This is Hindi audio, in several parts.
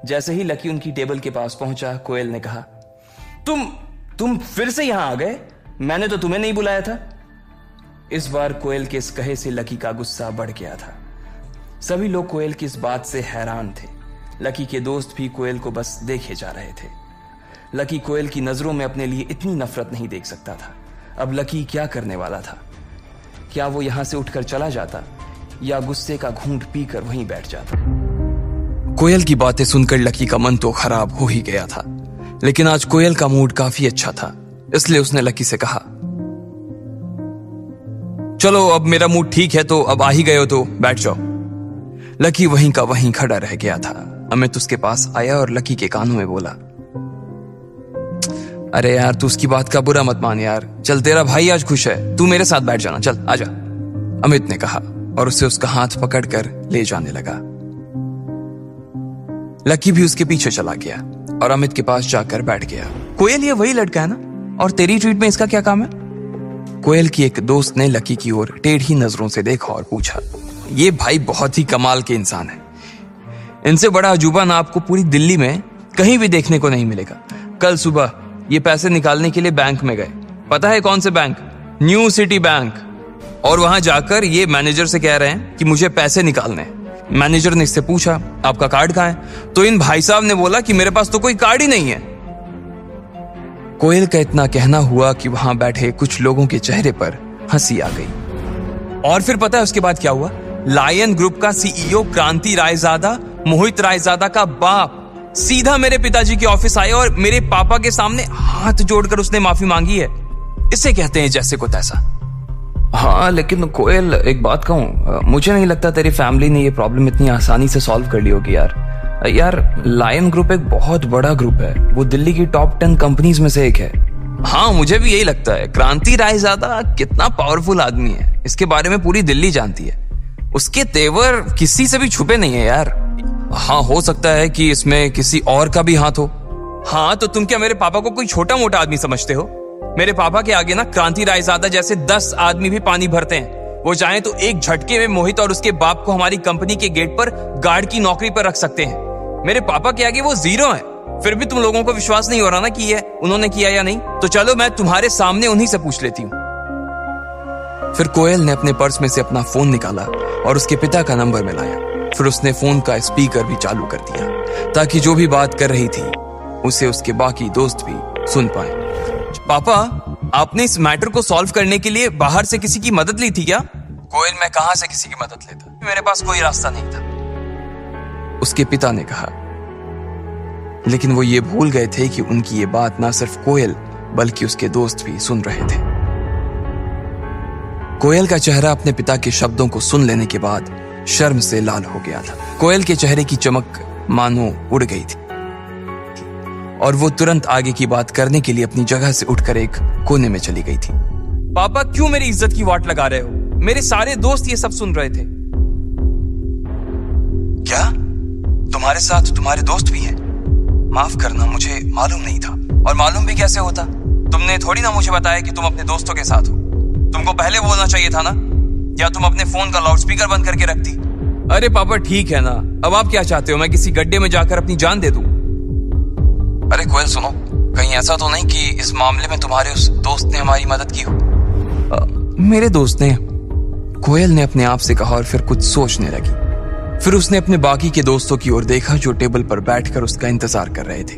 जैसे ही लकी उनकी टेबल के पास पहुंचा, कोयल ने कहा, तुम फिर से यहां आ गए? मैंने तो तुम्हें नहीं बुलाया था। इस बार कोयल के इस कहे से लकी का गुस्सा बढ़ गया था। सभी लोग कोयल की इस बात से हैरान थे। लकी के दोस्त भी कोयल को बस देखे जा रहे थे। लकी कोयल की नजरों में अपने लिए इतनी नफरत नहीं देख सकता था। अब लकी क्या करने वाला था? क्या वो यहां से उठकर चला जाता या गुस्से का घूंट पीकर वहीं बैठ जाता? कोयल की बातें सुनकर लकी का मन तो खराब हो ही गया था, लेकिन आज कोयल का मूड काफी अच्छा था, इसलिए उसने लकी से कहा, चलो अब मेरा मूड ठीक है, तो अब आ ही गए हो तो बैठ जाओ। लकी वहीं का वहीं खड़ा रह गया था। अमित उसके पास आया और लकी के कानों में बोला, अरे यार तू उसकी बात का बुरा मत मान यार, चल तेरा भाई आज खुश है, तू मेरे साथ बैठ जाना, चल आजा। अमित ने कहा और उसे उसका हाथ पकड़कर ले जाने लगा। लकी भी उसके पीछे चला गया और अमित के पास जाकर बैठ गया। कोयल ये वही लड़का है ना, और तेरी ट्रीट में इसका क्या काम है? कोयल की एक दोस्त ने लकी की ओर टेढ़ी नजरों से देखा और पूछा, ये भाई बहुत ही कमाल के इंसान है, इनसे बड़ा अजूबा ना आपको पूरी दिल्ली में कहीं भी देखने को नहीं मिलेगा। कल सुबह ये पैसे निकालने के लिए बैंक में गए, पता है कौन से बैंक? New city bank. और वहां जाकर ये मैनेजर से कह रहे हैं कि मुझे पैसे निकालने हैं। मैनेजर ने इससे पूछा, आपका कार्ड कहां है? तो इन भाई साहब ने बोला कि मेरे पास तो कोई कार्ड ही नहीं है। कोयल का इतना कहना हुआ कि वहां बैठे कुछ लोगों के चेहरे पर हंसी आ गई। और फिर पता है उसके बाद क्या हुआ? लायन ग्रुप का सीईओ क्रांति रायजादा, मोहित रायजादा का बाप, सीधा मेरे पिताजी के ऑफिस आया और मेरे पापा के सामने हाथ जोड़कर उसने माफी मांगी है। इसे कहते हैं जैसे को तैसा। हाँ लेकिन कोयल, एक बात कहूं, मुझे नहीं लगता तेरी फैमिली ने ये प्रॉब्लम इतनी आसानी से सॉल्व कर ली होगी यार। लायन ग्रुप एक बहुत बड़ा ग्रुप है, वो दिल्ली की टॉप 10 कंपनीज में से एक है। हाँ मुझे भी यही लगता है। क्रांति रायजादा कितना पावरफुल आदमी है, इसके बारे में पूरी दिल्ली जानती है। उसके तेवर किसी से भी छुपे नहीं है यार। हाँ हो सकता है कि इसमें किसी और का भी हाथ हो। हाँ तो तुम क्या मेरे पापा को कोई छोटा मोटा आदमी समझते हो? मेरे पापा के आगे ना क्रांति रायजादा जैसे 10 आदमी भी पानी भरते हैं। वो चाहे तो एक झटके में मोहित और उसके बाप को हमारी कंपनी के गेट पर गार्ड की नौकरी पर रख सकते हैं। मेरे पापा के आगे वो जीरो है। फिर भी तुम लोगों को विश्वास नहीं हो रहा ना कि ये उन्होंने किया या नहीं? तो चलो मैं तुम्हारे सामने उन्हीं से पूछ लेती हूँ। फिर कोयल ने अपने पर्स में से अपना फोन निकाला और उसके पिता का नंबर मिलाया। फिर उसने फोन का स्पीकर भी चालू कर दिया ताकि जो भी बात कर रही थी उसे उसके बाकी दोस्त भी सुन पाए। पापा, आपने इस मैटर को सॉल्व करने के लिए बाहर से किसी की मदद ली थी क्या? कोयल, मैं कहां से किसी की मदद लेता, मेरे पास कोई रास्ता नहीं था, उसके पिता ने कहा। लेकिन वो ये भूल गए थे कि उनकी ये बात ना सिर्फ कोयल बल्कि उसके दोस्त भी सुन रहे थे। कोयल का चेहरा अपने पिता के शब्दों को सुन लेने के बाद शर्म से लाल हो गया था। कोयल के चेहरे की चमक मानो उड़ गई थी और वो तुरंत आगे की बात करने के लिए अपनी जगह से उठकर एक कोने में चली गई थी। पापा, क्यों मेरी इज्जत की वाट लगा रहे हो? मेरे सारे दोस्त ये सब सुन रहे थे। क्या तुम्हारे साथ तुम्हारे दोस्त भी हैं? माफ करना, मुझे मालूम नहीं था। और मालूम भी कैसे होता? तुमने थोड़ी ना मुझे बताया कि तुम अपने दोस्तों के साथ हो। तुमको पहले बोलना चाहिए था ना, या तुम अपने फोन का लाउडस्पीकर बंद करके रखती। अरे पापा ठीक है ना, अब आप क्या चाहते हो, मैं किसी गड्ढे में जाकर अपनी जान दे दूं? अरे कोयल सुनो, कहीं ऐसा तो नहीं कि इस मामले में तुम्हारे उस दोस्त ने हमारी मदद की हो? मेरे दोस्त ने? कोयल ने अपने आप से कहा और फिर कुछ सोचने लगी। फिर उसने अपने बाकी के दोस्तों की ओर देखा जो टेबल पर बैठकर उसका इंतजार कर रहे थे।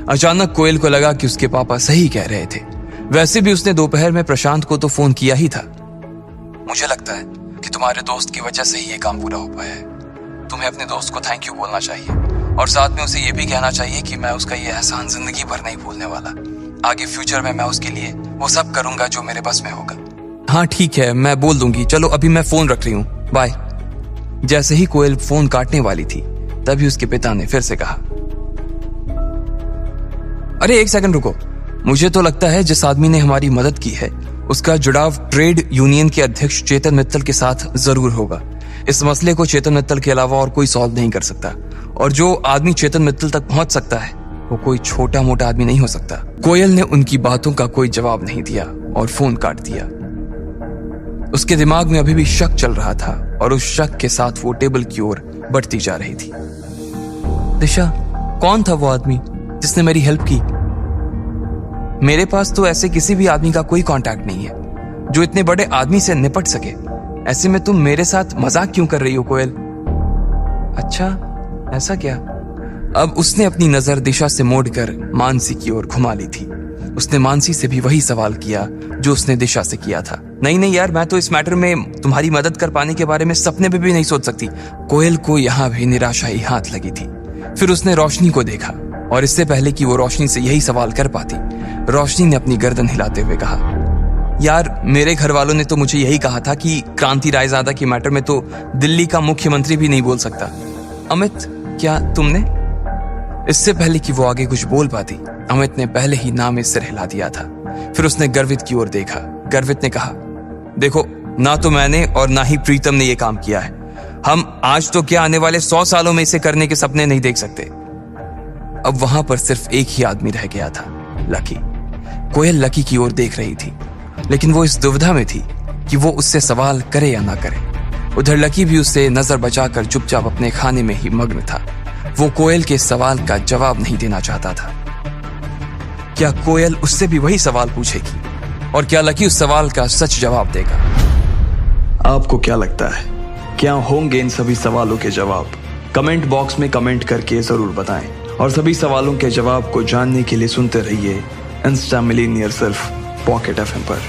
अचानक कोयल को लगा कि उसके पापा सही कह रहे थे। वैसे भी उसने दोपहर में प्रशांत को तो फोन किया ही था। मुझे लगता है कि तुम्हारे दोस्त की वजह से ही ये काम पूरा हो पाया है। तुम्हें अपने दोस्त को थैंक यू बोलना चाहिए और साथ में उसे ये भी कहना चाहिए कि मैं उसका ये एहसान जिंदगी भर नहीं भूलने वाला। आगे फ्यूचर में मैं उसके लिए वो सब करूंगा जो मेरे बस में होगा। हाँ ठीक है, मैं बोल दूंगी। चलो अभी मैं फोन रख रही हूँ, बाय। जैसे ही कोयल फोन काटने वाली थी तभी उसके पिता ने फिर से कहा, अरे एक सेकंड रुको। मुझे तो लगता है जिस आदमी ने हमारी मदद की है उसका जुड़ाव ट्रेड यूनियन के अध्यक्ष चेतन मित्तल के साथ जरूर होगा। इस मसले को चेतन मित्तल के अलावा और कोई सॉल्व नहीं कर सकता, और जो आदमी चेतन मित्तल तक पहुंच सकता है वो कोई छोटा मोटा आदमी नहीं हो सकता। कोयल ने उनकी बातों का कोई जवाब नहीं दिया और फोन काट दिया। उसके दिमाग में अभी भी शक चल रहा था और उस शक के साथ वो टेबल की ओर बढ़ती जा रही थी। दिशा, कौन था वो आदमी जिसने मेरी हेल्प की? मेरे पास तो ऐसे किसी भी आदमी का कोई कांटेक्ट नहीं है जो इतने बड़े आदमी से निपट सके। ऐसे में तुम मेरे साथ मजाक क्यों कर रही हो कोयल? अच्छा, ऐसा क्या? अब उसने अपनी नजर दिशा से मोड़कर मानसी की ओर घुमा ली थी। उसने मानसी से भी वही सवाल किया जो उसने दिशा से किया था। नहीं यार, मैं तो इस मैटर में तुम्हारी मदद कर पाने के बारे में सपने में भी नहीं सोच सकती। कोयल को यहाँ भी निराशा ही हाथ लगी थी। फिर उसने रोशनी को देखा और इससे पहले कि वो रोशनी से यही सवाल कर पाती, रोशनी ने अपनी गर्दन हिलाते हुए कहा, यार मेरे घर वालों ने तो मुझे यही कहा था कि क्रांति रायजादा के मैटर में तो दिल्ली का मुख्यमंत्री भी नहीं बोल सकता। अमित, क्या तुमने? इससे पहले कि वो आगे कुछ बोल पाती, अमित ने पहले ही नाम सिर हिला दिया था। फिर उसने गर्वित की ओर देखा। गर्वित ने कहा, देखो, ना तो मैंने और ना ही प्रीतम ने ये काम किया है। हम आज तो क्या आने वाले 100 सालों में इसे करने के सपने नहीं देख सकते। अब वहां पर सिर्फ एक ही आदमी रह गया था, लकी। कोयल लकी की ओर देख रही थी, लेकिन वो इस दुविधा में थी कि वो उससे सवाल करे या ना करे। उधर लकी भी उससे नजर बचाकर चुपचाप अपने खाने में ही मग्न था। वो कोयल के सवाल का जवाब नहीं देना चाहता था। क्या कोयल उससे भी वही सवाल पूछेगी? और क्या लकी उस सवाल का सच जवाब देगा? आपको क्या लगता है, क्या होंगे इन सभी सवालों के जवाब? कमेंट बॉक्स में कमेंट करके जरूर बताएं। और सभी सवालों के जवाब को जानने के लिए सुनते रहिए इंस्टा मिलीनियर सिर्फ पॉकेट FM पर।